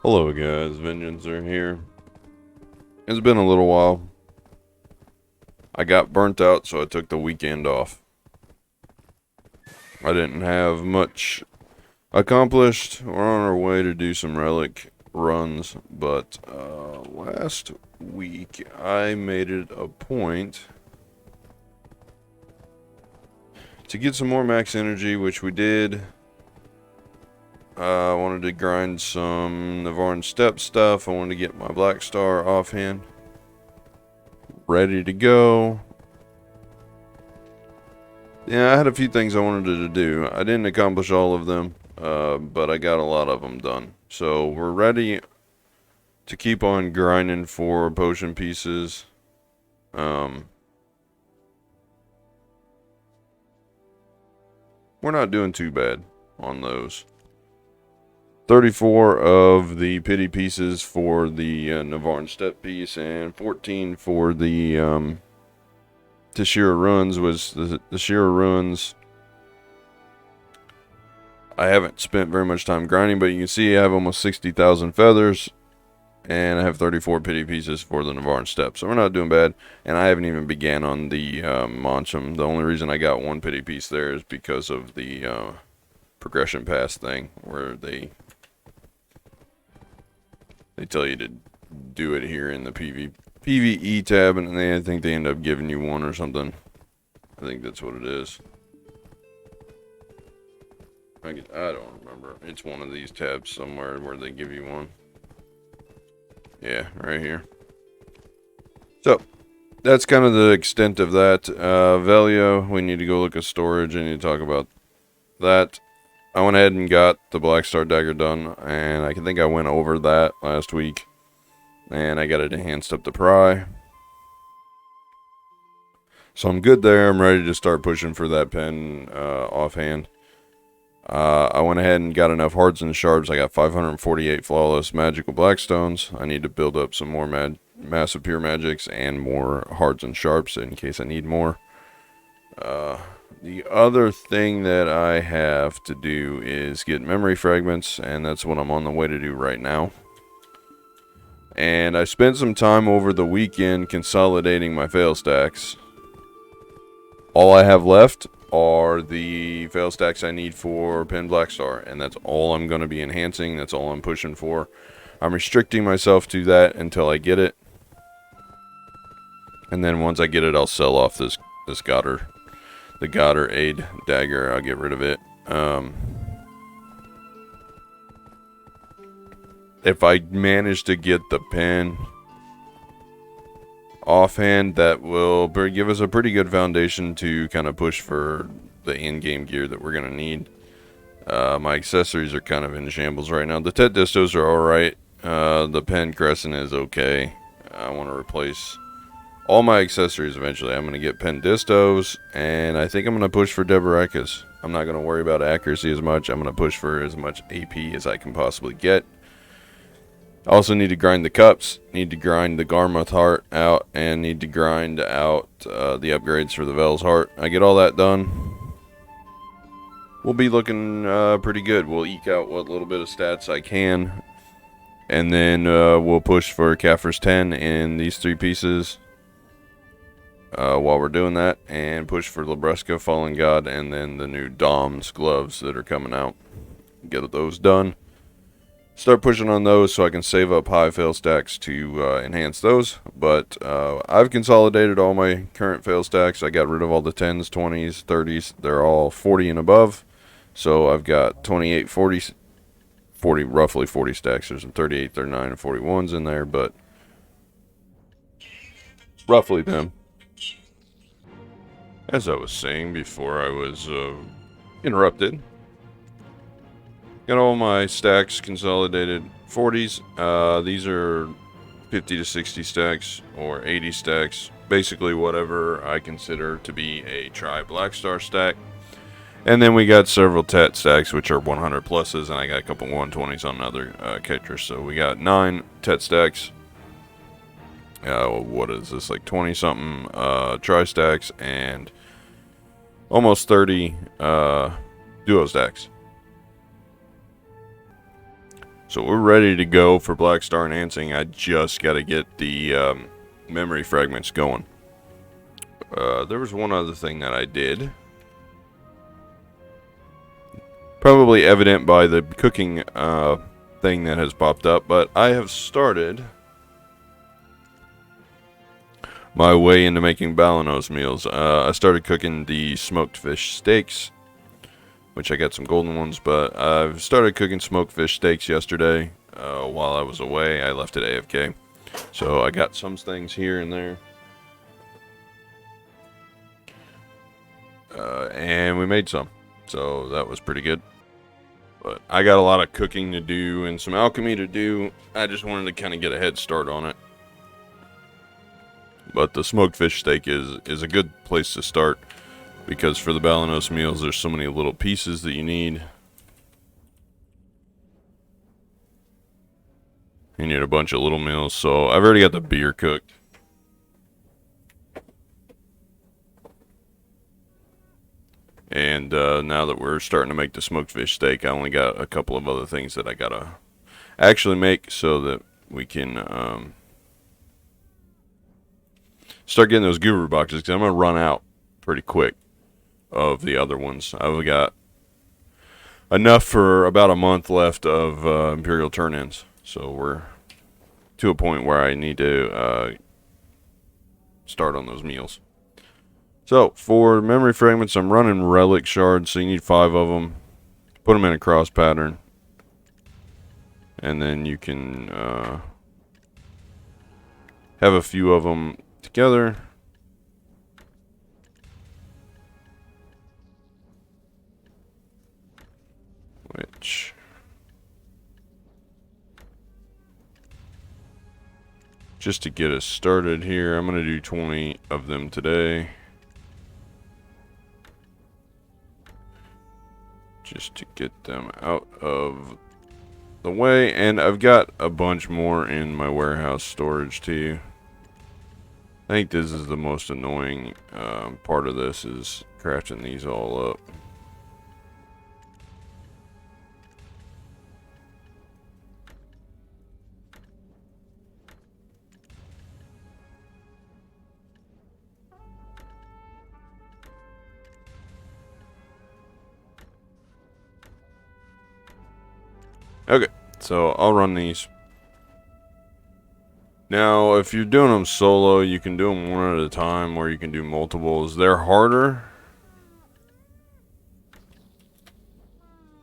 Hello guys, Vengeancer here. It's been a little while. I got burnt out, so I took the weekend off. I didn't have much accomplished. We're on our way to do some Relic runs, but last week I made it a point to get some more max energy, which we did. I wanted to grind some Navarran Step stuff. I wanted to get my Black Star offhand ready to go. Yeah, I had a few things I wanted to do. I didn't accomplish all of them, but I got a lot of them done. So we're ready to keep on grinding for potion pieces. We're not doing too bad on those. 34 of the pity pieces for the Navarran Step piece, and 14 for the Tashira Ruins. Was the Shira Ruins. I haven't spent very much time grinding, but you can see I have almost 60,000 feathers, and I have 34 pity pieces for the Navarran Step. So we're not doing bad, and I haven't even began on the Monchum. The only reason I got one pity piece there is because of the progression pass thing, where they tell you to do it here in the PvE tab, and I think they end up giving you one or something. I think that's what it is. I don't remember. It's one of these tabs somewhere where they give you one. Yeah, right here. So, that's kind of the extent of that. Velio, we need to go look at storage. I need to talk about that. I went ahead and got the Black Star Dagger done, and I think I went over that last week. And I got it enhanced up to Pry. So I'm good there. I'm ready to start pushing for that pen offhand. I went ahead and got enough hearts and sharps. I got 548 flawless magical blackstones. I need to build up some more massive pure magics and more hearts and sharps in case I need more. The other thing that I have to do is get memory fragments, and that's what I'm on the way to do right now. And I spent some time over the weekend consolidating my fail stacks. All I have left are the fail stacks I need for Pen Black Star, and that's all I'm going to be enhancing. That's all I'm pushing for. I'm restricting myself to that until I get it. And then once I get it, I'll sell off this Goddard. The Goddard Aid Dagger, I'll get rid of it. If I manage to get the pen offhand, that will give us a pretty good foundation to kind of push for the in-game gear that we're going to need. My accessories are kind of in shambles right now. The Tet Distos are alright. The pen Crescent is okay. I want to replace all my accessories eventually. I'm going to get pen Distos, and I think I'm going to push for Deborahkas. I'm not going to worry about accuracy as much. I'm going to push for as much AP as I can possibly get. I also need to grind the cups, need to grind the Garmoth heart out, and need to grind out the upgrades for the Vel's heart. I get all that done, we'll be looking pretty good. We'll eke out what little bit of stats I can, and then we'll push for Kaffir's 10 in these three pieces while we're doing that, and push for Labreska, Fallen God, and then the new Dom's gloves that are coming out. Get those done. Start pushing on those so I can save up high fail stacks to enhance those. But I've consolidated all my current fail stacks. I got rid of all the 10s, 20s, 30s. They're all 40 and above. So I've got 28, 40, roughly 40 stacks. There's some 38, 39, and 41s in there, but roughly them. As I was saying before I was interrupted. Got all my stacks consolidated. 40s, these are 50 to 60 stacks or 80 stacks. Basically whatever I consider to be a Tri Black Star stack. And then we got several Tet stacks which are 100 pluses, and I got a couple 120s on other catchers. So we got 9 Tet stacks. What is this, like 20 something Tri stacks and almost 30 Duo stacks. So we're ready to go for Black Star Enhancing. I just got to get the memory fragments going. There was one other thing that I did. Probably evident by the cooking thing that has popped up, but I have started my way into making Balanos meals. I started cooking the smoked fish steaks, which I got some golden ones, but I've started cooking smoked fish steaks yesterday while I was away. I left it AFK. So I got some things here and there. And we made some. So that was pretty good. But I got a lot of cooking to do and some alchemy to do. I just wanted to kind of get a head start on it. But the smoked fish steak is a good place to start, because for the Balanos meals, there's so many little pieces that you need. You need a bunch of little meals, so I've already got the beer cooked. And now that we're starting to make the smoked fish steak, I only got a couple of other things that I gotta actually make so that we can start getting those guru boxes, because I'm going to run out pretty quick of the other ones. I've got enough for about a month left of imperial turn-ins. So we're to a point where I need to start on those meals. So for memory fragments, I'm running relic shards, so you need 5 of them. Put them in a cross pattern. And then you can have a few of them together. Which just to get us started here, I'm going to do 20 of them today. Just to get them out of the way. And I've got a bunch more in my warehouse storage too. I think this is the most annoying part of this, is crafting these all up. Okay, so I'll run these. Now, if you're doing them solo, you can do them one at a time, or you can do multiples. They're harder,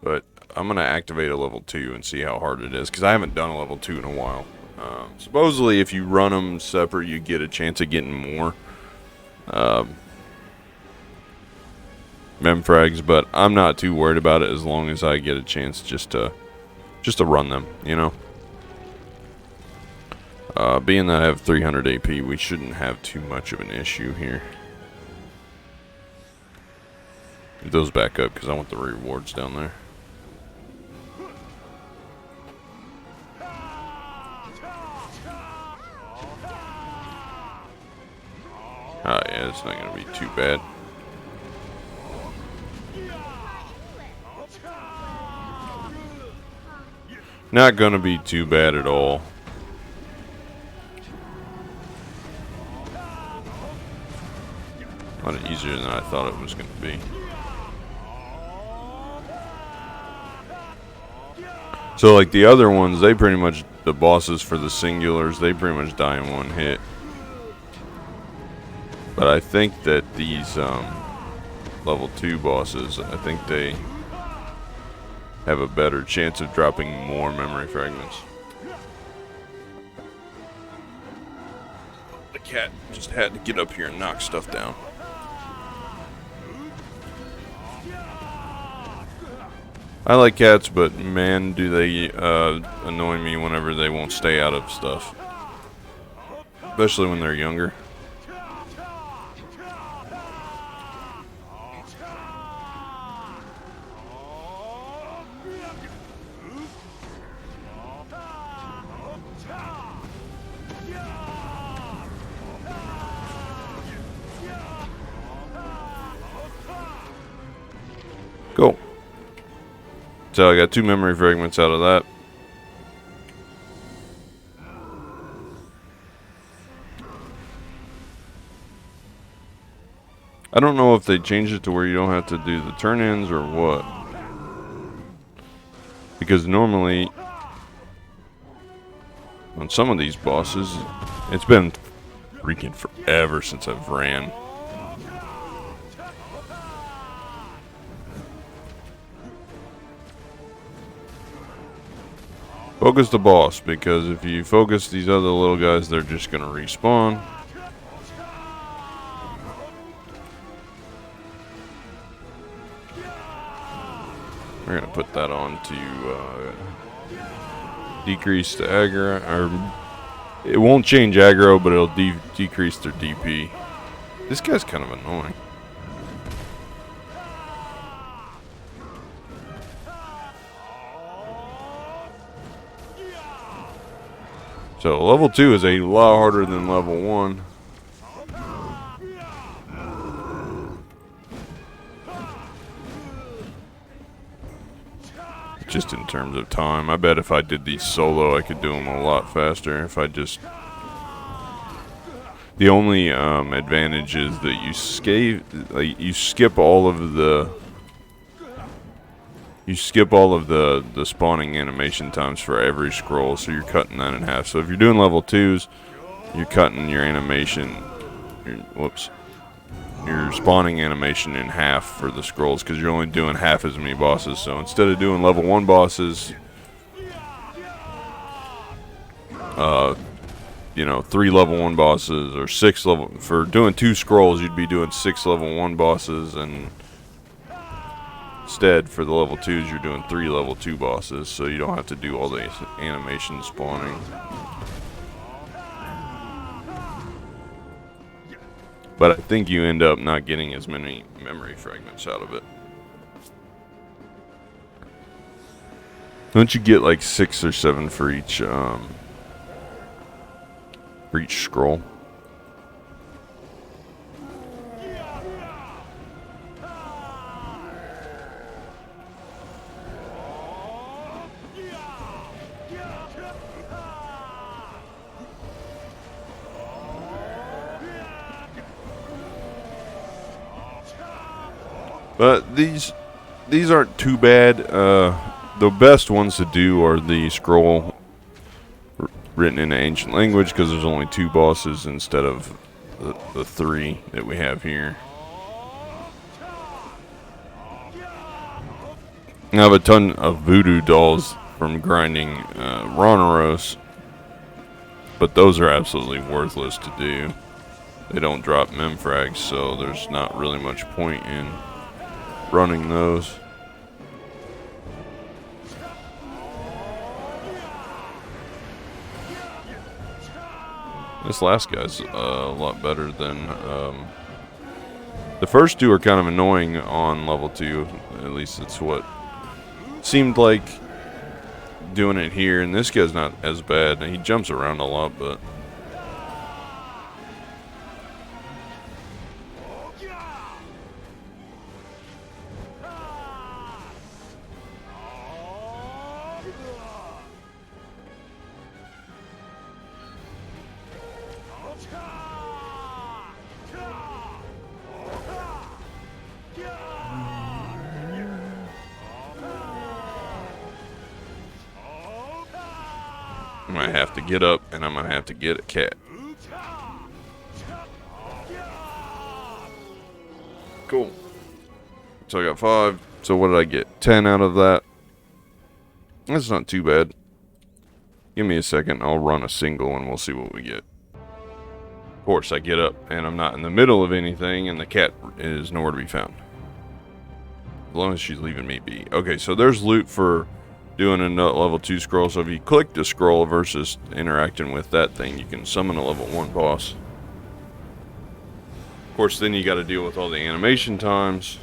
but I'm going to activate a level 2 and see how hard it is, because I haven't done a level 2 in a while. Supposedly, if you run them separate, you get a chance of getting more memfrags, but I'm not too worried about it as long as I get a chance just to run them, you know. Being that I have 300 AP, we shouldn't have too much of an issue here. Get those back up, because I want the rewards down there. Ah, yeah, it's not going to be too bad. Not going to be too bad at all. A lot easier than I thought it was going to be. So like the other ones, they pretty much, the bosses for the singulars, they pretty much die in one hit. But I think that these level 2 bosses, I think they have a better chance of dropping more memory fragments. The cat just had to get up here and knock stuff down. I like cats, but man, do they annoy me whenever they won't stay out of stuff. Especially when they're younger. Cool. So I got 2 memory fragments out of that. I don't know if they changed it to where you don't have to do the turn-ins or what. Because normally, on some of these bosses, it's been freaking forever since I've ran. Focus the boss, because if you focus these other little guys, they're just going to respawn. We're going to put that on to decrease the aggro, or it won't change aggro, but it'll decrease their DP. This guy's kind of annoying. So level 2 is a lot harder than level 1. Just in terms of time. I bet if I did these solo, I could do them a lot faster. If I just... The only advantage is that you skip all of the... You skip all of the spawning animation times for every scroll, so you're cutting that in half. So if you're doing level 2s, you're cutting your animation... your spawning animation in half for the scrolls, because you're only doing half as many bosses. So instead of doing level 1 bosses, you know, 3 level 1 bosses, or 6 level... For doing 2 scrolls, you'd be doing 6 level 1 bosses, and instead, for the level 2s, you're doing 3 level 2 bosses, so you don't have to do all the animation spawning. But I think you end up not getting as many memory fragments out of it. Don't you get like 6 or 7 for each scroll? But these aren't too bad. The best ones to do are the scroll written in an ancient language, because there's only 2 bosses instead of the 3 that we have here. I have a ton of voodoo dolls from grinding Ronaros, but those are absolutely worthless to do. They don't drop memfrags, so there's not really much point in running those. This last guy's a lot better than the first 2 are kind of annoying on level 2. At least it's what seemed like doing it here, and this guy's not as bad. He jumps around a lot, but I might have to get up, and I'm gonna have to get a cat. Cool. So I got 5. So what did I get? 10 out of that. That's not too bad. Give me a second. I'll run a single, and we'll see what we get. Of course, I get up, and I'm not in the middle of anything, and the cat is nowhere to be found. As long as she's leaving me be. Okay, so there's loot for doing a level 2 scroll. So if you click the scroll versus interacting with that thing, you can summon a level 1 boss. Of course, then you got to deal with all the animation times.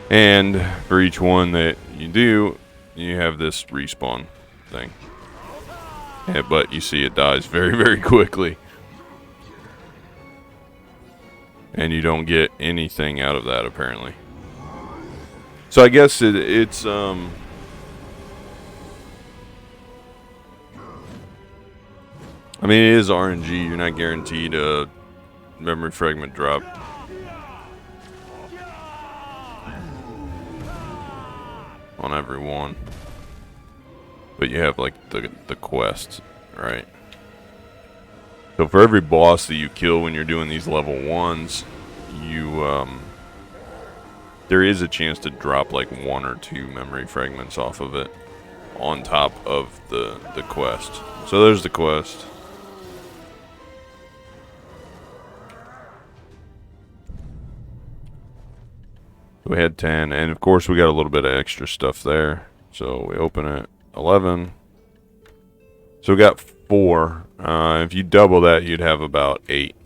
And for each one that you do, you have this respawn thing. Yeah, but you see it dies very, very quickly. And you don't get anything out of that, apparently. So I guess it's I mean, it is RNG. You're not guaranteed a memory fragment drop. On every one. But you have, like, the quest, right? So for every boss that you kill when you're doing these level 1s, you, there is a chance to drop, like, 1 or 2 memory fragments off of it on top of the quest. So there's the quest. We had 10, and of course we got a little bit of extra stuff there. So we open it, 11. So we got 4. If you double that, you'd have about 8.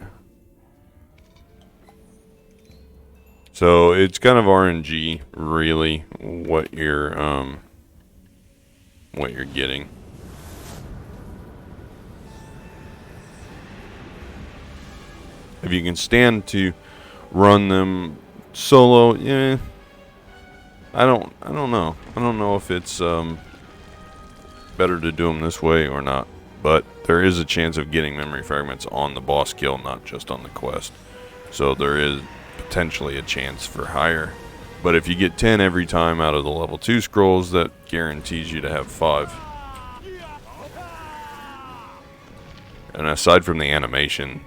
So it's kind of RNG, really, what you're getting. If you can stand to run them solo, yeah. I don't know. I don't know if it's better to do them this way or not. But there is a chance of getting memory fragments on the boss kill, not just on the quest. So there is potentially a chance for higher. But if you get 10 every time out of the level 2 scrolls, that guarantees you to have 5. And aside from the animation,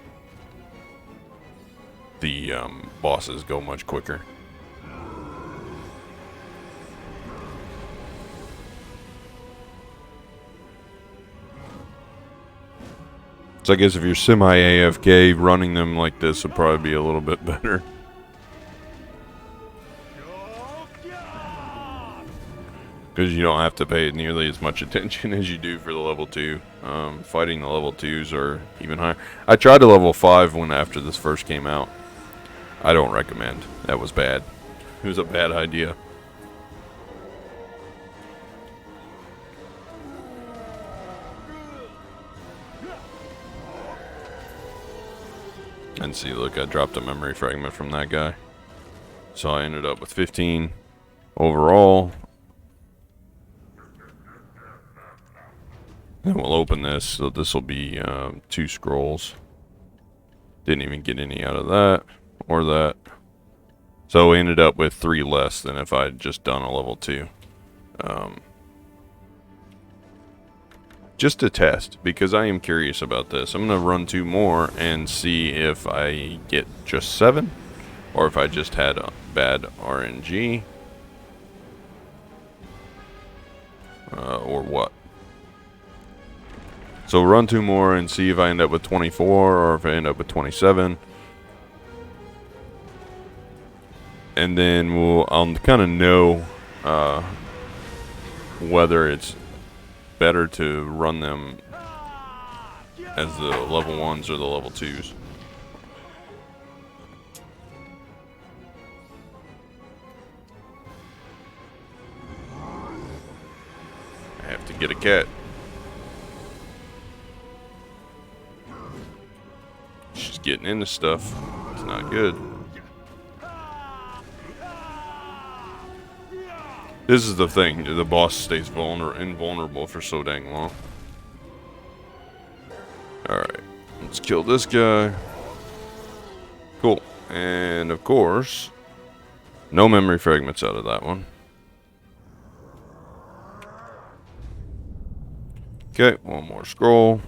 the bosses go much quicker. So I guess if you're semi-AFK, running them like this would probably be a little bit better. Because you don't have to pay nearly as much attention as you do for the level 2. Fighting the level 2s are even higher. I tried to level 5 when after this first came out. I don't recommend. That was bad. It was a bad idea. And see, look, I dropped a memory fragment from that guy. So I ended up with 15 overall. And we'll open this, so this will be 2 scrolls. Didn't even get any out of that or that. So we ended up with 3 less than if I had just done a level 2. Just to test, because I am curious about this. I'm going to run 2 more and see if I get just 7, or if I just had a bad RNG, or what. So run 2 more and see if I end up with 24, or if I end up with 27. And then I'll kind of know whether it's better to run them as the level 1s or the level 2s. I have to get a cat. She's getting into stuff. It's not good. This is the thing. The boss stays invulnerable for so dang long. Alright. Let's kill this guy. Cool. And of course, no memory fragments out of that one. Okay, one more scroll.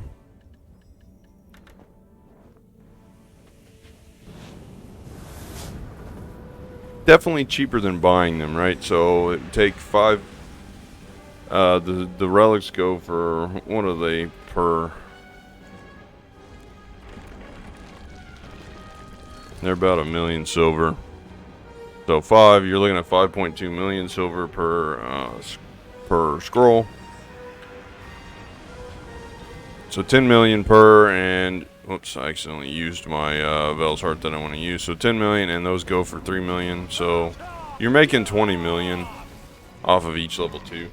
Definitely cheaper than buying them, right? So it take 5. The relics go for, what are they per? They're about 1 million silver. So 5, you're looking at 5.2 million silver per scroll. So 10 million per, and whoops, I accidentally used my Vel's Heart that I want to use. So 10 million, and those go for 3 million. So you're making 20 million off of each level 2.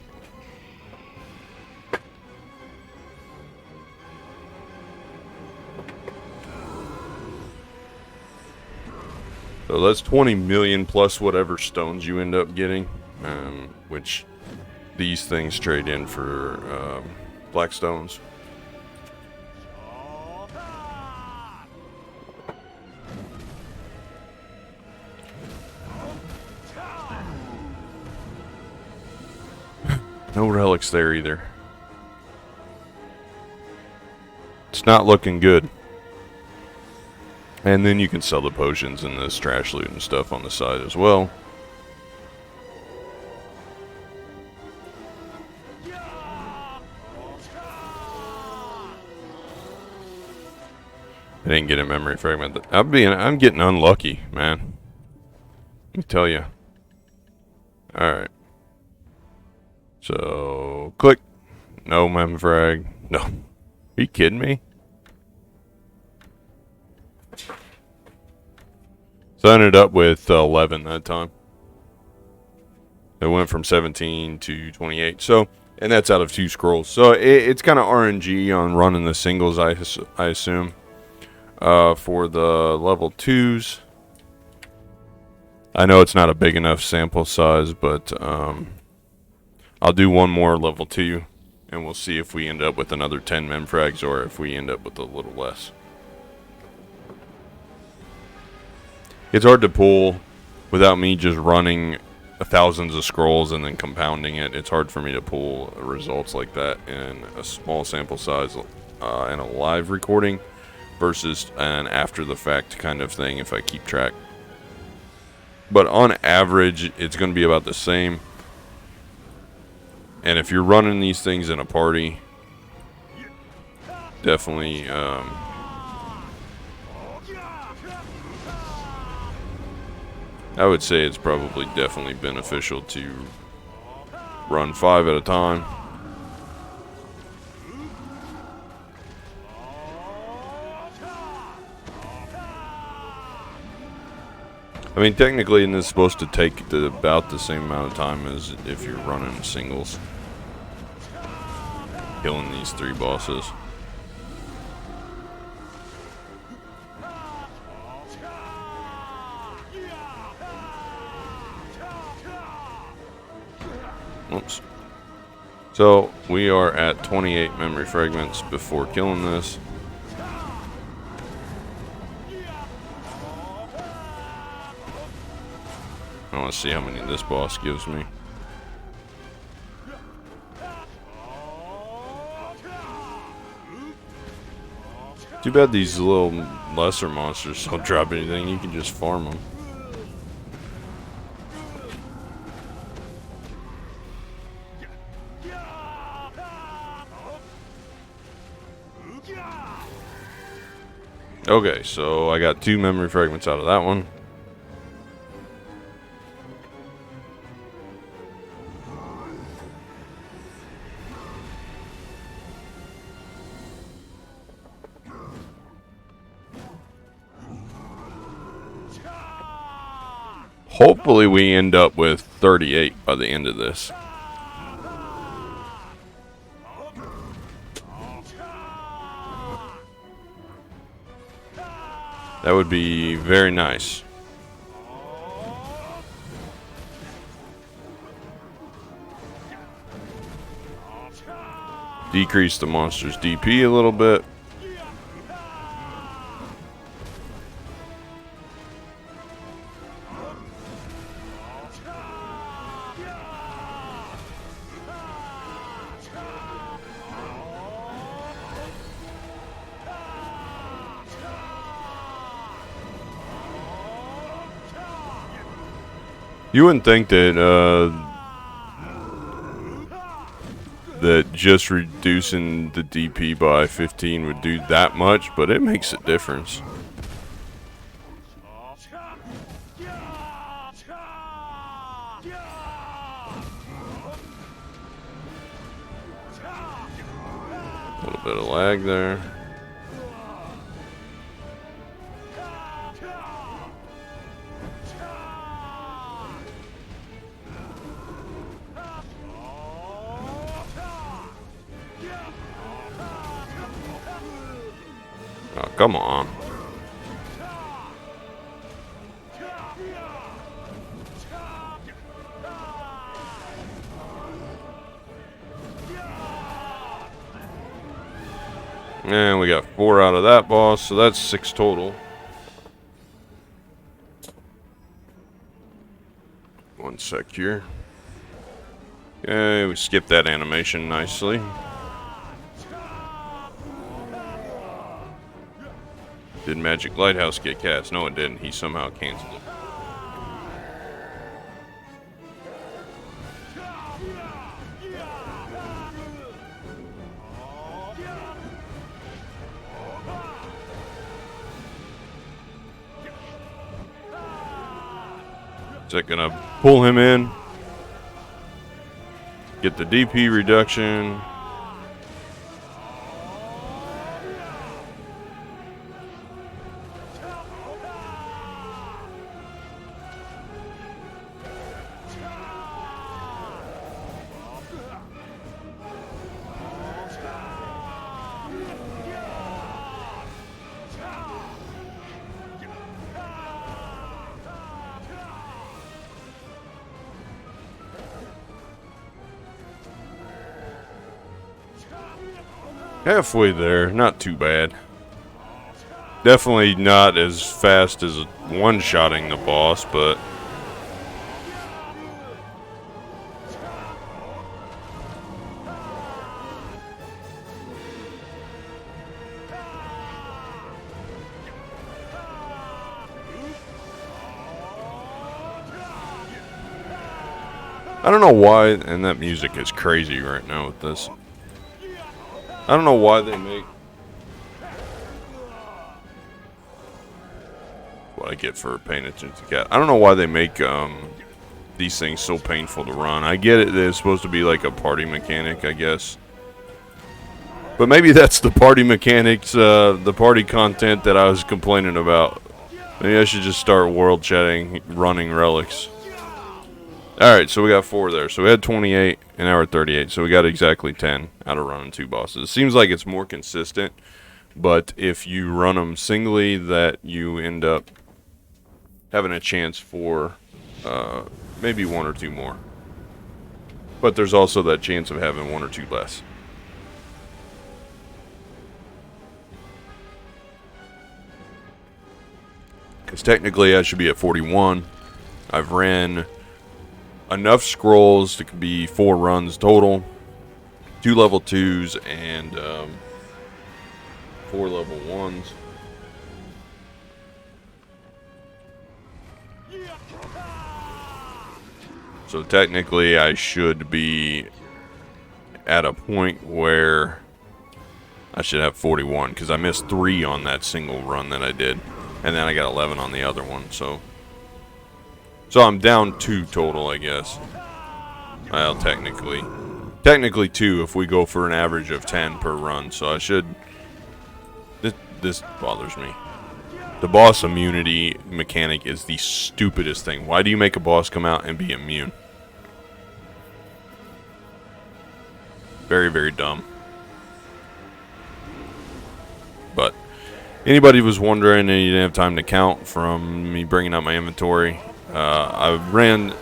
So that's 20 million plus whatever stones you end up getting, which these things trade in for black stones. No relics there either. It's not looking good. And then you can sell the potions and this trash loot and stuff on the side as well. I didn't get a memory fragment. I'm getting unlucky, man. Let me tell you. Alright. So, click. No mem frag. No. Are you kidding me? So I ended up with 11 that time. It went from 17 to 28. So, and that's out of 2 scrolls. So it's kind of RNG on running the singles, I assume. For the level 2s. I know it's not a big enough sample size, but I'll do one more level 2, and we'll see if we end up with another 10 mem frags or if we end up with a little less. It's hard to pull without me just running thousands of scrolls and then compounding it. It's hard for me to pull results like that in a small sample size in a live recording versus an after the fact kind of thing if I keep track. But on average, it's going to be about the same. And if you're running these things in a party, definitely I would say it's probably definitely beneficial to run 5 at a time. I mean, technically, and it's supposed to take about the same amount of time as if you're running singles. Killing these 3 bosses. Oops. So, we are at 28 memory fragments before killing this. I want to see how many this boss gives me. Too bad these little lesser monsters don't drop anything. You can just farm them. Okay, so I got 2 memory fragments out of that one. Hopefully we end up with 38 by the end of this. That would be very nice. Decrease the monster's DP a little bit. You wouldn't think that that just reducing the DP by 15 would do that much, but it makes a difference. A little bit of lag there. Oh, come on. And we got 4 out of that boss, so that's 6 total. One sec here. Okay, we skipped that animation nicely. Did Magic Lighthouse get cast? No, it didn't. He somehow canceled it. Is that gonna pull him in? Get the DP reduction. Halfway there, not too bad. Definitely not as fast as one-shotting the boss, but I don't know why, and that music is crazy right now with this. I don't know why they make what I get for paying attention to cat. I don't know why they make these things so painful to run. I get it that it's supposed to be like a party mechanic, I guess. But maybe that's the party mechanics, the party content that I was complaining about. Maybe I should just start world chatting, running relics. Alright, so we got 4 there. So we had 28, and now we're at 38. So we got exactly 10 out of running 2 bosses. It seems like it's more consistent, but if you run them singly, that you end up having a chance for maybe 1 or 2 more. But there's also that chance of having 1 or 2 less. Because technically I should be at 41. I've ran enough scrolls to be 4 runs total, 2 level 2s and 4 level 1s. So technically I should be at a point where I should have 41 because I missed 3 on that single run that I did, and then I got 11 on the other one. So I'm down 2 total, I guess. Well, technically 2 if we go for an average of 10 per run. So I should. This bothers me. The boss immunity mechanic is the stupidest thing. Why do you make a boss come out and be immune? Very, very dumb. But anybody was wondering and you didn't have time to count from me bringing out my inventory. I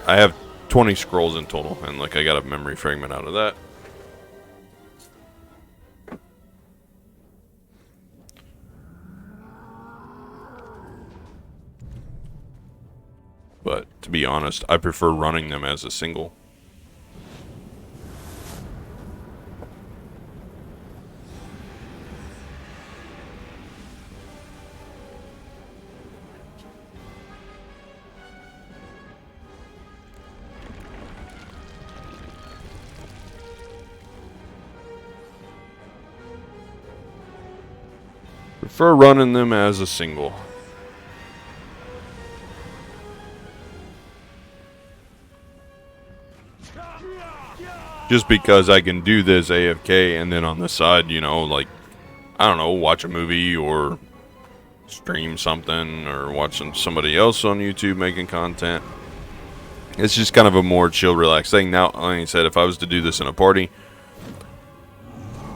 have 20 scrolls in total, and like I got a memory fragment out of that. But to be honest, I prefer running them as a single. Prefer running them as a single. Just because I can do this AFK and then on the side, you know, like, I don't know, watch a movie or stream something or watch somebody else on YouTube making content. It's just kind of a more chill, relaxed thing. Now, like I said, if I was to do this in a party,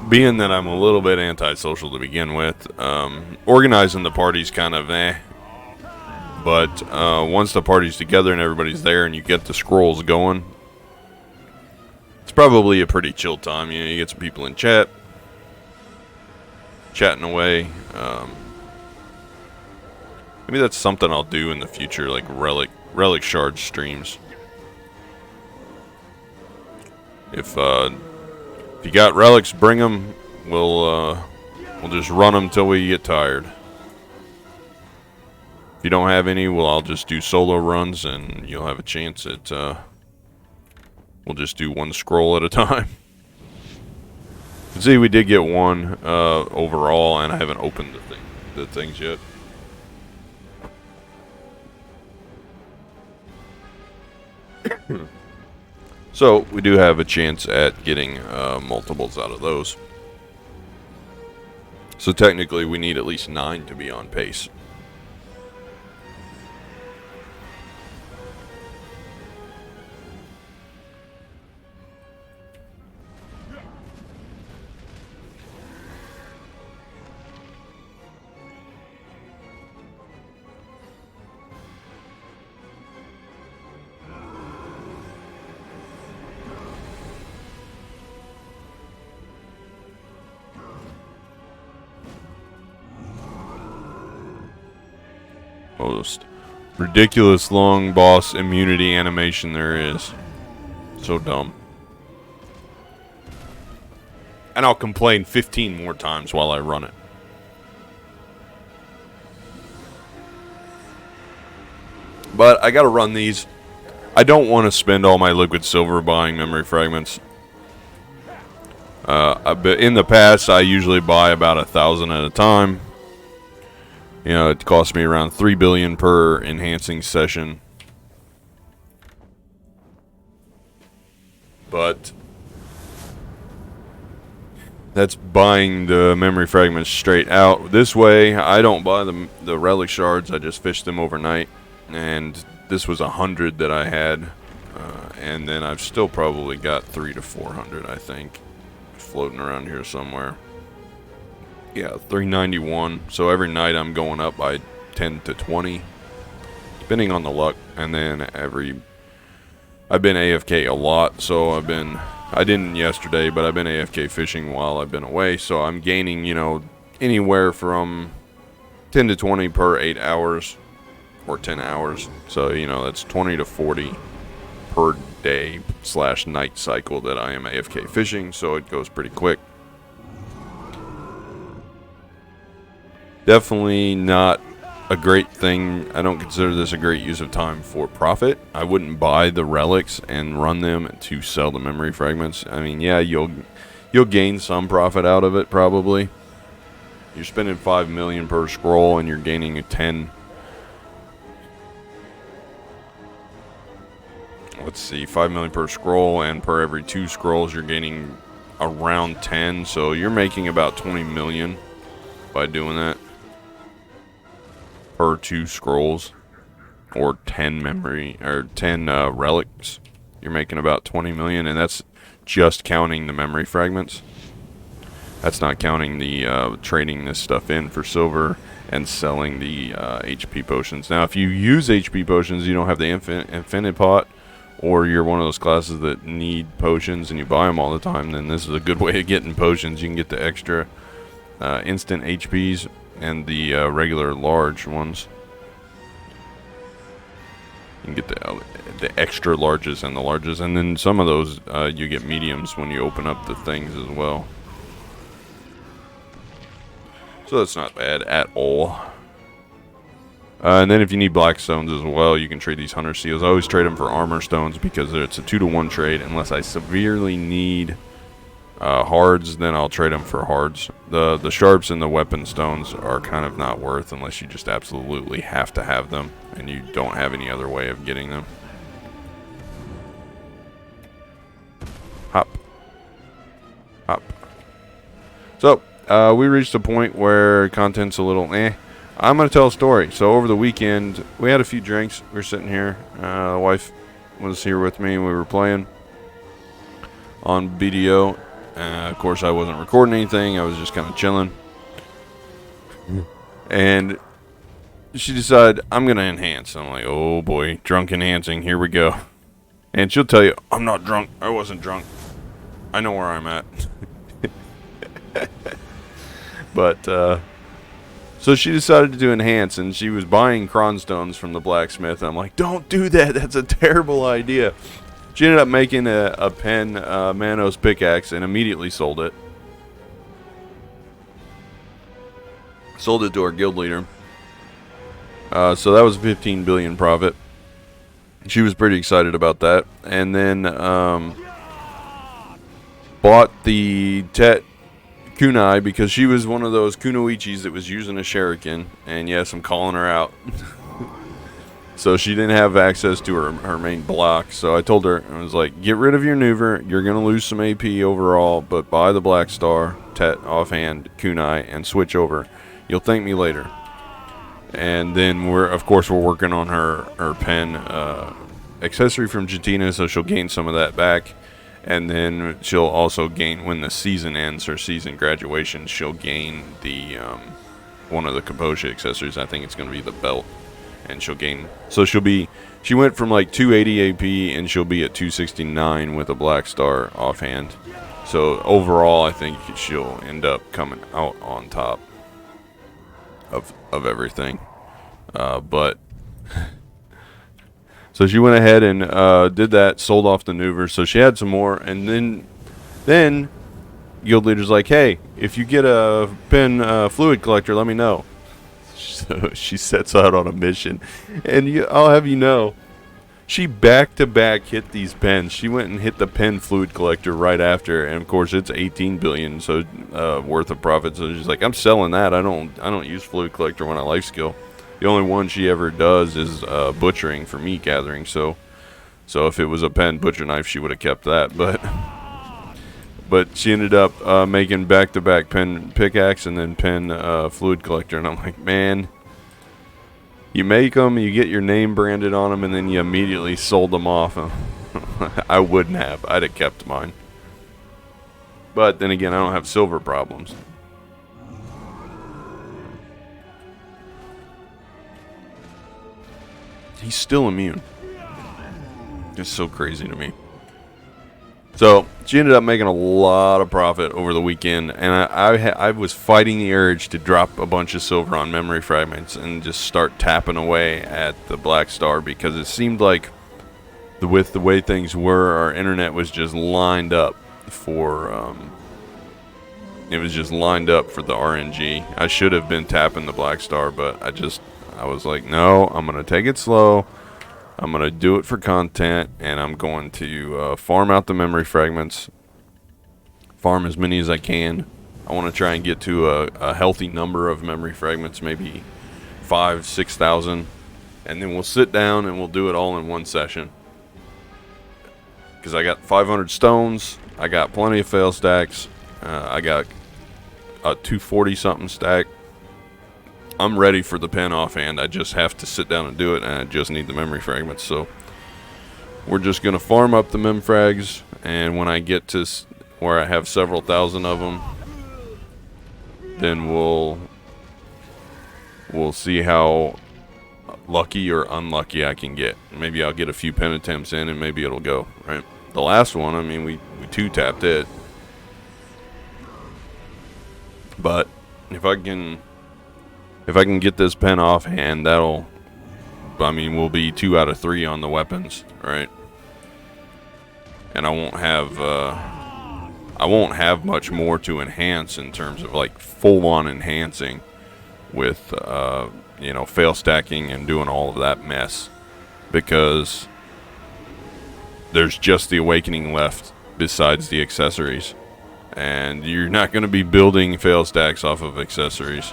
being that I'm a little bit antisocial to begin with, organizing the party's kind of eh. But once the party's together and everybody's there and you get the scrolls going, it's probably a pretty chill time. You know, you get some people in chat. chatting away. Maybe that's something I'll do in the future, like relic shard streams. If you got relics, bring them. We'll just run them till we get tired. If you don't have any, well, I'll just do solo runs, and you'll have a chance at. We'll just do one scroll at a time. See, we did get one overall, and I haven't opened the things yet. So we do have a chance at getting multiples out of those. So technically, we need at least 9 to be on pace. Most ridiculous long boss immunity animation there is. So dumb. And I'll complain 15 more times while I run it. But I gotta run these. I don't want to spend all my liquid silver buying memory fragments. In the past, I usually buy about 1,000 at a time. You know, it costs me around 3 billion per enhancing session. But that's buying the memory fragments straight out. This way, I don't buy the relic shards. I just fish them overnight. And this was 100 that I had. And then I've still probably got 300 to 400, I think, floating around here somewhere. Yeah, 391. So every night I'm going up by 10 to 20, depending on the luck. And then I've been AFK a lot, so I didn't yesterday, but I've been AFK fishing while I've been away. So I'm gaining, you know, anywhere from 10 to 20 per 8 hours or 10 hours. So, you know, that's 20 to 40 per day / night cycle that I am AFK fishing. So it goes pretty quick. Definitely not a great thing. I don't consider this a great use of time for profit. I wouldn't buy the relics and run them to sell the memory fragments. I mean, yeah, you'll gain some profit out of it probably. You're spending 5 million per scroll and you're gaining a 10. Let's see, 5 million per scroll, and per every 2 scrolls you're gaining around 10. So you're making about 20 million by doing that. Per 2 scrolls, or 10 memory, or 10 relics, you're making about 20 million, and that's just counting the memory fragments. That's not counting the trading this stuff in for silver and selling the HP potions. Now, if you use HP potions, you don't have the infinite pot, or you're one of those classes that need potions and you buy them all the time, then this is a good way of getting potions. You can get the extra instant HPs and the regular large ones. You can get the extra larges and the larges, and then some of those you get mediums when you open up the things as well. So that's not bad at all. And then if you need black stones as well, you can trade these hunter seals. I always trade them for armor stones because it's a 2-to-1 trade. Unless I severely need hards, then I'll trade them for hards. The sharps and the weapon stones are kind of not worth unless you just absolutely have to have them and you don't have any other way of getting them. Hop. Hop. So, we reached a point where content's a little I'm going to tell a story. So over the weekend, we had a few drinks. We were sitting here. The wife was here with me. We were playing on BDO. Of course, I wasn't recording anything. I was just kind of chilling. And she decided, I'm going to enhance. I'm like, oh boy, drunk enhancing. Here we go. And she'll tell you, I'm not drunk. I wasn't drunk. I know where I'm at. But so she decided to enhance, and she was buying cronstones from the blacksmith. I'm like, don't do that. That's a terrible idea. She ended up making a pen Manos pickaxe and immediately sold it. Sold it to our guild leader. So that was 15 billion profit. She was pretty excited about that. And then bought the Tet kunai because she was one of those kunoichis that was using a shuriken. And yes, I'm calling her out. So she didn't have access to her main block. So I told her, I was like, get rid of your Nuver. You're going to lose some AP overall, but buy the Black Star, Tet offhand, kunai, and switch over. You'll thank me later. And then we're working on her pen accessory from Jatina, so she'll gain some of that back. And then she'll also gain, when the season ends, her season graduation, she'll gain the one of the Kaposha accessories. I think it's going to be the belt. And she'll gain, so she went from like 280 AP and she'll be at 269 with a Black Star offhand. So overall, I think she'll end up coming out on top of everything. But so she went ahead and did that, sold off the Nuver. So she had some more, and then guild leader's like, hey, if you get a pen fluid collector, let me know. So she sets out on a mission, and I'll have you know, she back-to-back hit these pens. She went and hit the pen fluid collector right after, and of course it's 18 billion so worth of profit. So she's like, I'm selling that. I don't use fluid collector when I life skill. The only one she ever does is butchering for meat gathering. So if it was a pen butcher knife, she would have kept that, but she ended up making back-to-back pen pickaxe and then pen fluid collector. And I'm like, man, you make them, you get your name branded on them, and then you immediately sold them off. I wouldn't have. I'd have kept mine. But then again, I don't have silver problems. He's still immune. It's so crazy to me. So she ended up making a lot of profit over the weekend, and I was fighting the urge to drop a bunch of silver on memory fragments and just start tapping away at the Black Star, because it seemed like with the way things were, our internet was just lined up for the RNG. I should have been tapping the Black Star, but I was like, no, I'm gonna take it slow. I'm going to do it for content, and I'm going to farm out the memory fragments, farm as many as I can. I want to try and get to a healthy number of memory fragments, maybe 5,000-6,000, and then we'll sit down and we'll do it all in one session. Because I got 500 stones, I got plenty of fail stacks, I got a 240-something stack. I'm ready for the pen offhand. I just have to sit down and do it, and I just need the memory fragments. So we're just going to farm up the mem frags, and when I get to where I have several thousand of them, then we'll see how lucky or unlucky I can get. Maybe I'll get a few pen attempts in, and maybe it'll go, right? The last one, I mean, we two-tapped it. But if I can get this pen offhand, we'll be 2 out of 3 on the weapons, right? And I won't have much more to enhance in terms of like full-on enhancing with fail stacking and doing all of that mess, because there's just the awakening left besides the accessories, and you're not going to be building fail stacks off of accessories.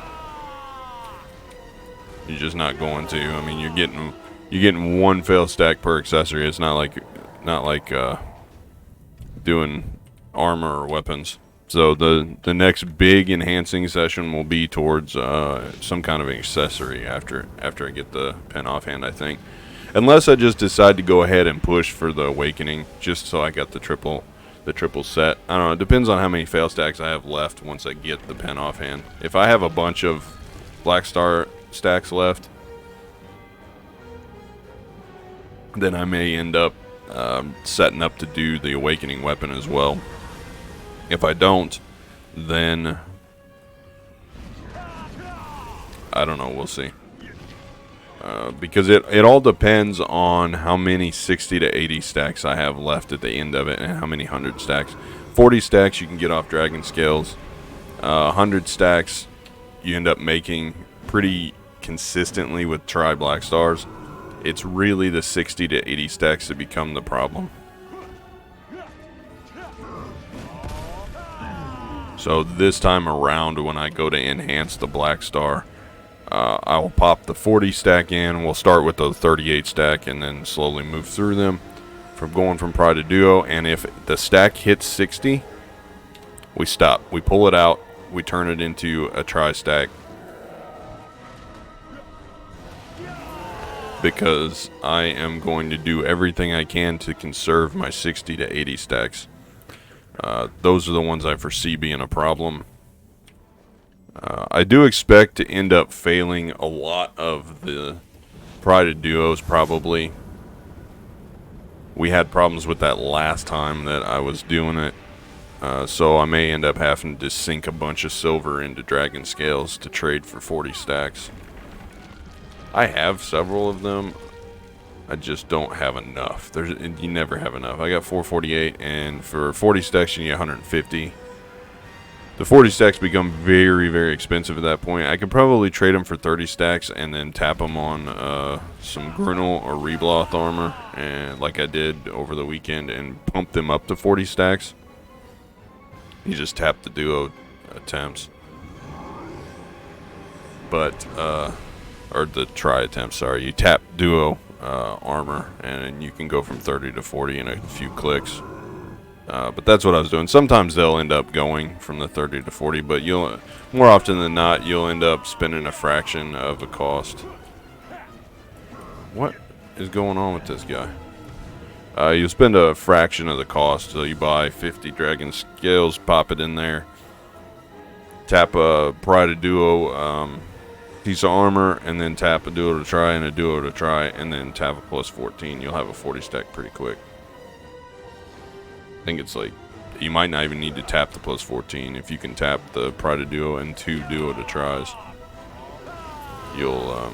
You're just not going to. I mean, you're getting one fail stack per accessory. It's not like doing armor or weapons. So the next big enhancing session will be towards some kind of accessory after I get the pen offhand, I think. Unless I just decide to go ahead and push for the awakening, just so I got the triple set. I don't know. It depends on how many fail stacks I have left once I get the pen offhand. If I have a bunch of Black Star stacks left, then I may end up setting up to do the awakening weapon as well. If I don't, then I don't know. We'll see. Because it all depends on how many 60 to 80 stacks I have left at the end of it, and how many 100 stacks. 40 stacks you can get off dragon scales. 100 stacks you end up making pretty consistently with tri-black stars. It's really the 60 to 80 stacks that become the problem. So this time around, when I go to enhance the black star, I'll pop the 40 stack in. We'll start with the 38 stack and then slowly move through them from going from Pride to Duo. And if the stack hits 60, we stop. We pull it out. We turn it into a tri-stack. Because I am going to do everything I can to conserve my 60 to 80 stacks. Those are the ones I foresee being a problem. I do expect to end up failing a lot of the Pride Duos, probably. We had problems with that last time that I was doing it. So I may end up having to sink a bunch of silver into dragon scales to trade for 40 stacks. I have several of them. I just don't have enough. You never have enough. I got 448, and for 40 stacks you need 150. The 40 stacks become very, very expensive at that point. I could probably trade them for 30 stacks and then tap them on some Grunel or Rebloth armor, and like I did over the weekend, and pump them up to 40 stacks. You just tap the duo attempts. But, or the tri attempts, sorry. You tap duo armor, and you can go from 30 to 40 in a few clicks. But that's what I was doing. Sometimes they'll end up going from the 30 to 40, but more often than not, you'll end up spending a fraction of the cost. What is going on with this guy? You'll spend a fraction of the cost, so you buy 50 dragon scales, pop it in there, tap a Pride of Duo piece of armor, and then tap a duo to try and a duo to try, and then tap a plus 14. You'll have a 40 stack pretty quick. I think it's like, you might not even need to tap the plus 14. If you can tap the Pride of Duo and 2 duo to tries, you'll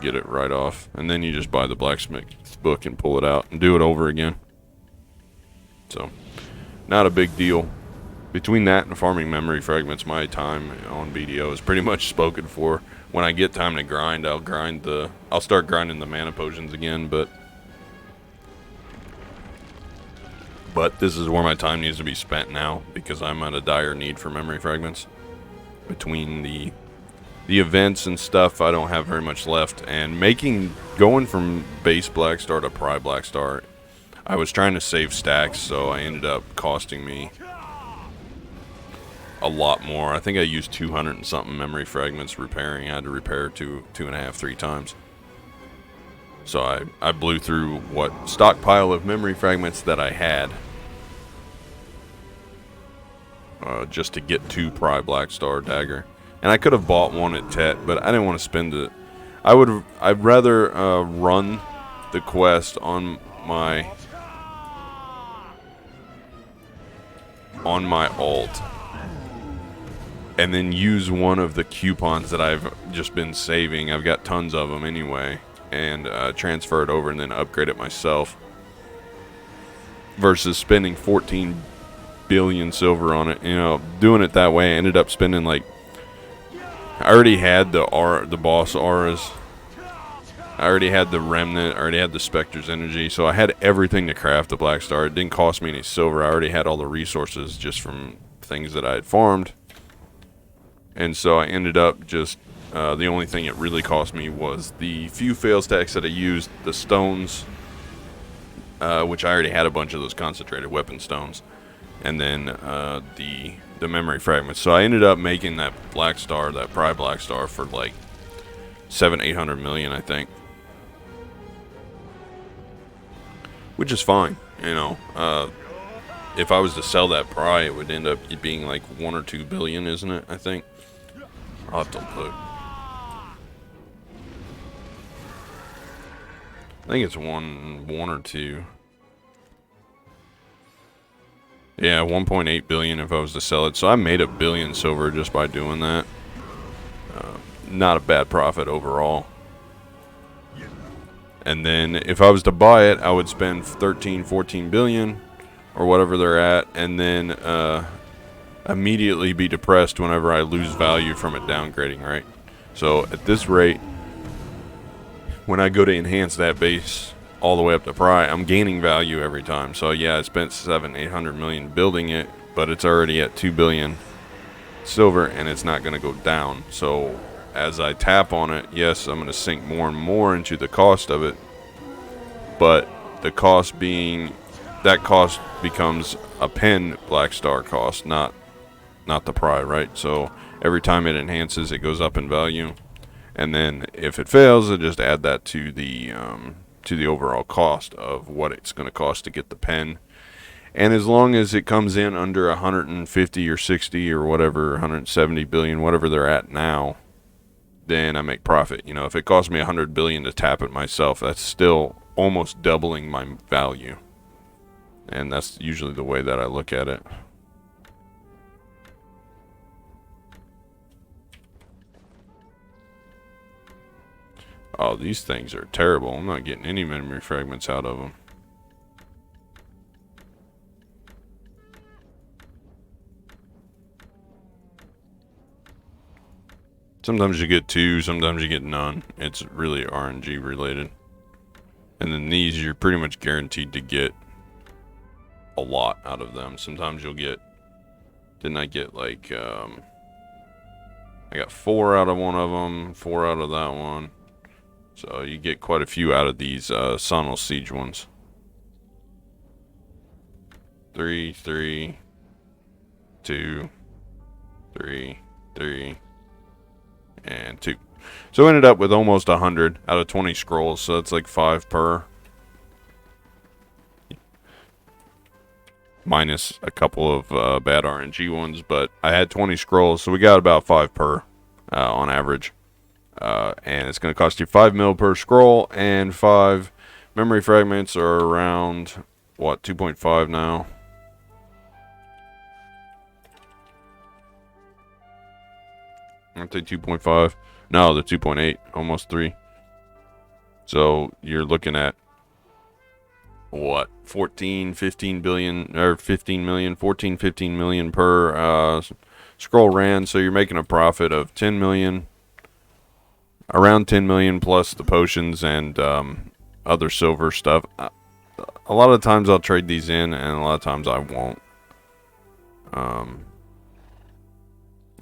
get it right off. And then you just buy the blacksmith's book and pull it out and do it over again. So, not a big deal. Between that and farming memory fragments, my time on BDO is pretty much spoken for. When I get time to grind, I'll start grinding the mana potions again, but this is where my time needs to be spent now, because I'm at a dire need for memory fragments. Between the events and stuff, I don't have very much left. And going from base Black Star to Pride Black Star, I was trying to save stacks, so I ended up costing me a lot more. I think I used 200 and something memory fragments repairing. I had to repair 2.5, 3 times. So I blew through what stockpile of memory fragments that I had just to get to Pride Black Star Dagger. And I could have bought one at Tet, but I didn't want to spend it. I'd rather run the quest on my alt, and then use one of the coupons that I've just been saving. I've got tons of them anyway, and transfer it over and then upgrade it myself, versus spending 14 billion silver on it. You know, doing it that way, I ended up spending like, I already had the boss auras, I already had the remnant, I already had the Spectre's energy, so I had everything to craft the Black Star. It didn't cost me any silver. I already had all the resources just from things that I had farmed, and so I ended up just the only thing it really cost me was the few fail stacks that I used, the stones, which I already had a bunch of those concentrated weapon stones, and then the memory fragments. So I ended up making that Black Star, that Pride Black Star, for like 700-800 million, I think, which is fine. You know, if I was to sell that Pride, it would end up being like 1 or 2 billion, isn't it? I think. I'll have to look. I think it's one or two. Yeah, 1.8 billion if I was to sell it. So I made $1 billion silver just by doing that. Not a bad profit overall. And then if I was to buy it, I would spend 13, 14 billion or whatever they're at, and then immediately be depressed whenever I lose value from it downgrading, right? So at this rate, when I go to enhance that base all the way up to Pry, I'm gaining value every time. So yeah, I spent 700-800 million building it, but it's already at 2 billion silver, and it's not going to go down. So as I tap on it, yes, I'm going to sink more and more into the cost of it, but the cost being, that cost becomes a pen Black Star cost, not the Pry, right? So every time it enhances, it goes up in value, and then if it fails, it just add that to the overall cost of what it's going to cost to get the pen. And as long as it comes in under 150 or 60 or whatever, 170 billion, whatever they're at now, then I make profit. You know, if it costs me 100 billion to tap it myself, that's still almost doubling my value. And that's usually the way that I look at it. Oh, these things are terrible. I'm not getting any memory fragments out of them. Sometimes you get 2, sometimes you get none. It's really RNG related. And then these, you're pretty much guaranteed to get a lot out of them. Sometimes you'll get, didn't I get like, I got 4 out of one of them, 4 out of that one. So you get quite a few out of these Sonal Siege ones. 3, 3, 2, 3, 3. And 2. So I ended up with almost 100 out of 20 scrolls, so that's like 5 per. Minus a couple of bad RNG ones, but I had 20 scrolls, so we got about 5 per on average. And it's going to cost you 5 mil per scroll, and 5 memory fragments are around, what, 2.5 now? Aren't they 2.5? No, they're 2.8, almost 3. So you're looking at, what, 14, 15 billion, or 15 million, 14, 15 million per scroll ran. So you're making a profit of 10 million, around 10 million plus the potions and other silver stuff. A lot of times I'll trade these in, and a lot of times I won't.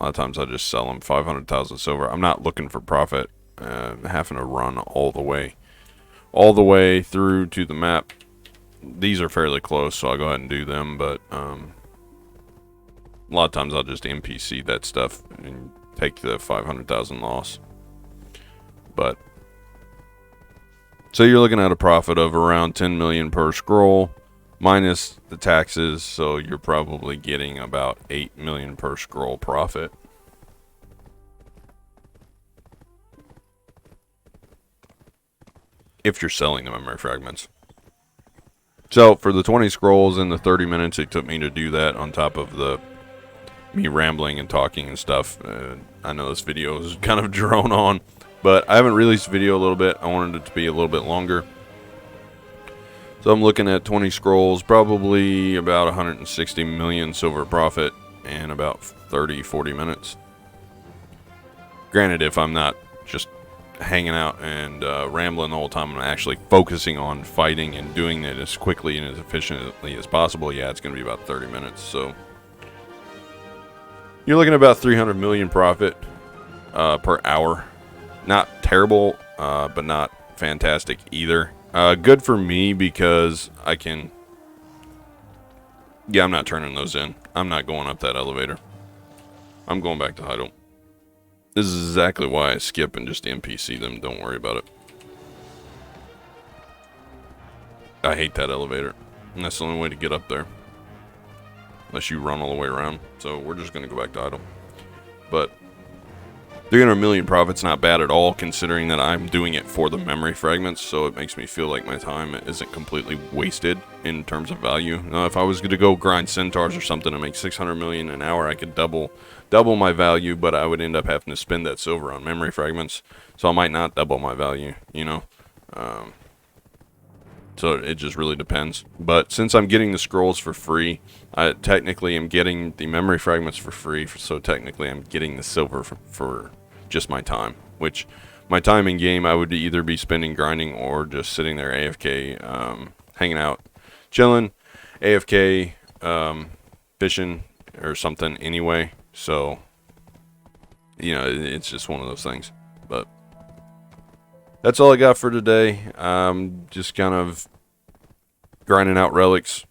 A lot of times I just sell them 500,000 silver. I'm not looking for profit. Having to run all the way through to the map. These are fairly close, so I'll go ahead and do them. But a lot of times I'll just NPC that stuff and take the 500,000 loss. But so you're looking at a profit of around 10 million per scroll, minus the taxes, so you're probably getting about 8 million per scroll profit. If you're selling the memory fragments. So for the 20 scrolls and the 30 minutes it took me to do that, on top of me rambling and talking and stuff, I know this video is kind of drone on, but I haven't released the video a little bit. I wanted it to be a little bit longer. So I'm looking at 20 scrolls, probably about 160 million silver profit in about 30-40 minutes. Granted, if I'm not just hanging out and rambling the whole time, I'm actually focusing on fighting and doing it as quickly and as efficiently as possible, yeah, it's going to be about 30 minutes. So you're looking at about 300 million profit per hour. Not terrible, but not fantastic either. Good for me because I can... Yeah, I'm not turning those in. I'm not going up that elevator. I'm going back to Heidel. This is exactly why I skip and just NPC them. Don't worry about it. I hate that elevator. And that's the only way to get up there. Unless you run all the way around. So we're just going to go back to Heidel. But 300 million profit's not bad at all, considering that I'm doing it for the memory fragments, so it makes me feel like my time isn't completely wasted in terms of value. Now, if I was going to go grind centaurs or something and make 600 million an hour, I could double my value, but I would end up having to spend that silver on memory fragments, so I might not double my value, you know? So it just really depends. But since I'm getting the scrolls for free, I technically am getting the memory fragments for free, so technically I'm getting the silver for just my time, which my time in game I would either be spending grinding or just sitting there AFK, hanging out, chilling, AFK, fishing or something anyway. So, you know, it's just one of those things. But that's all I got for today. Just kind of grinding out relics,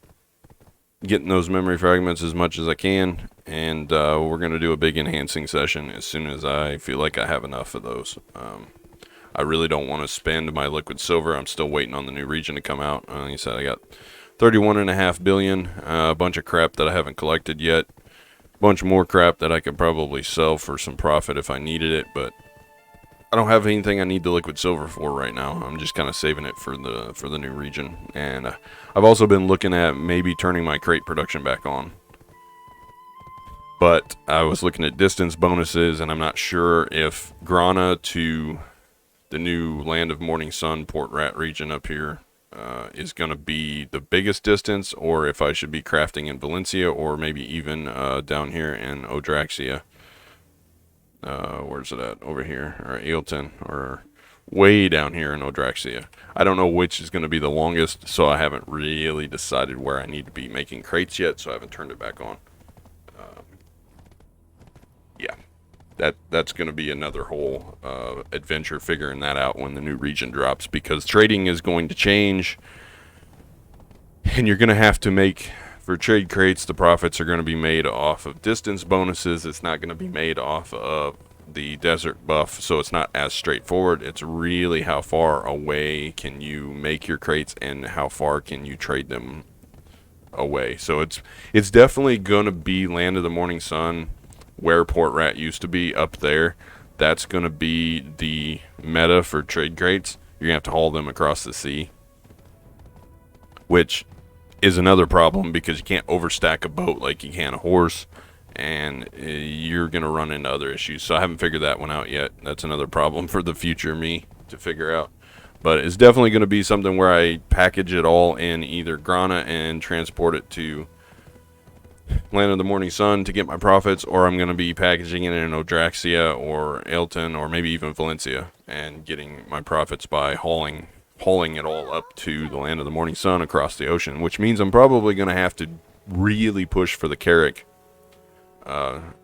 getting those memory fragments as much as I can, and we're going to do a big enhancing session as soon as I feel like I have enough of those. I really don't want to spend my liquid silver. I'm still waiting on the new region to come out. Like I said, I got 31.5 billion, a bunch of crap that I haven't collected yet, a bunch more crap that I could probably sell for some profit if I needed it, but I don't have anything I need the liquid silver for right now. I'm just kind of saving it for the new region. And I've also been looking at maybe turning my crate production back on. But I was looking at distance bonuses, and I'm not sure if Grana to the new Land of Morning Sun Port Rat region up here is going to be the biggest distance, or if I should be crafting in Valencia, or maybe even down here in Odraxia. Where's it at? Over here, or Ailton, or way down here in Odraxia. I don't know which is going to be the longest, so I haven't really decided where I need to be making crates yet, so I haven't turned it back on. Yeah, that's going to be another whole adventure figuring that out when the new region drops, because trading is going to change, and you're going to have to make... For trade crates, the profits are going to be made off of distance bonuses. It's not going to be made off of the desert buff, so it's not as straightforward. It's really how far away can you make your crates and how far can you trade them away. So it's definitely going to be Land of the Morning Sun, where Port Rat used to be, up there. That's going to be the meta for trade crates. You're going to have to haul them across the sea, which is another problem because you can't overstack a boat like you can a horse, and you're going to run into other issues. So I haven't figured that one out yet. That's another problem for the future me to figure out. But it's definitely going to be something where I package it all in either Grana and transport it to Land of the Morning Sun to get my profits, or I'm going to be packaging it in Odraxia or Ailton or maybe even Valencia and getting my profits by hauling it all up to the Land of the Morning Sun across the ocean, which means I'm probably going to have to really push for the Carrick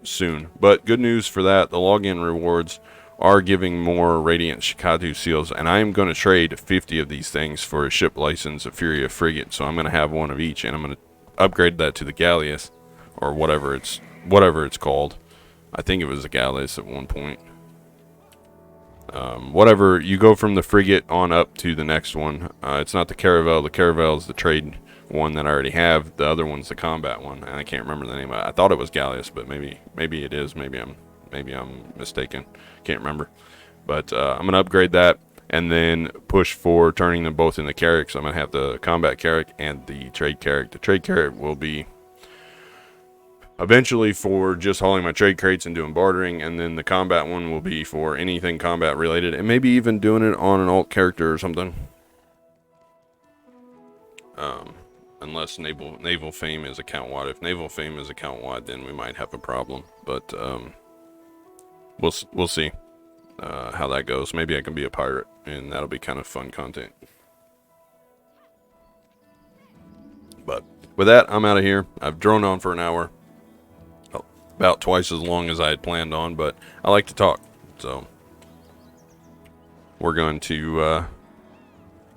soon. But good news for that, the login rewards are giving more Radiant Shikatu seals, and I'm going to trade 50 of these things for a ship license, a Furia frigate, so I'm going to have one of each, and I'm going to upgrade that to the Galleass, or whatever it's called. I think it was a Galleass at one point. Whatever, you go from the frigate on up to the next one. It's not the Caravel. The Caravel is the trade one that I already have. The other one's the combat one, and I can't remember the name of it. I thought it was Galleass, but maybe it is. Maybe I'm mistaken. Can't remember. But I'm gonna upgrade that and then push for turning them both into Carrick. So I'm gonna have the combat Carrick and the trade Carrick. The trade Carrick will be eventually for just hauling my trade crates and doing bartering, and then the combat one will be for anything combat related, and maybe even doing it on an alt character or something. Unless naval fame is account wide. If naval fame is account wide, then we might have a problem. But we'll see how that goes. Maybe I can be a pirate, and that'll be kind of fun content. But with that, I'm out of here. I've droned on for an hour. About twice as long as I had planned on, but I like to talk, so we're going to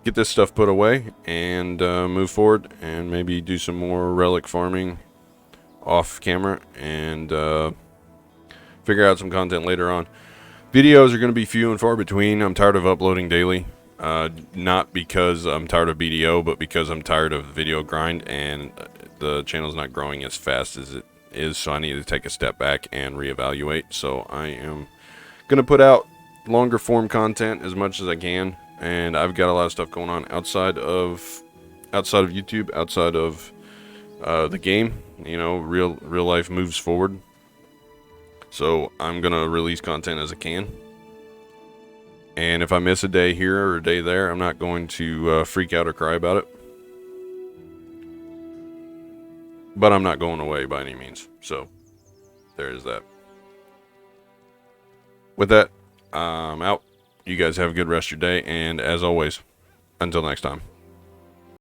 get this stuff put away and move forward and maybe do some more relic farming off camera and figure out some content later on. Videos are going to be few and far between. I'm tired of uploading daily, not because I'm tired of BDO, but because I'm tired of video grind, and the channel's not growing as fast as it is, so I need to take a step back and reevaluate. So I am Gonna put out longer form content as much as I can, and I've got a lot of stuff going on outside of YouTube, outside of the game. You know, real life moves forward, so I'm gonna release content as I can. And if I miss a day here or a day there, I'm not going to freak out or cry about it. But I'm not going away by any means. So, there is that. With that, I'm out. You guys have a good rest of your day. And as always, until next time.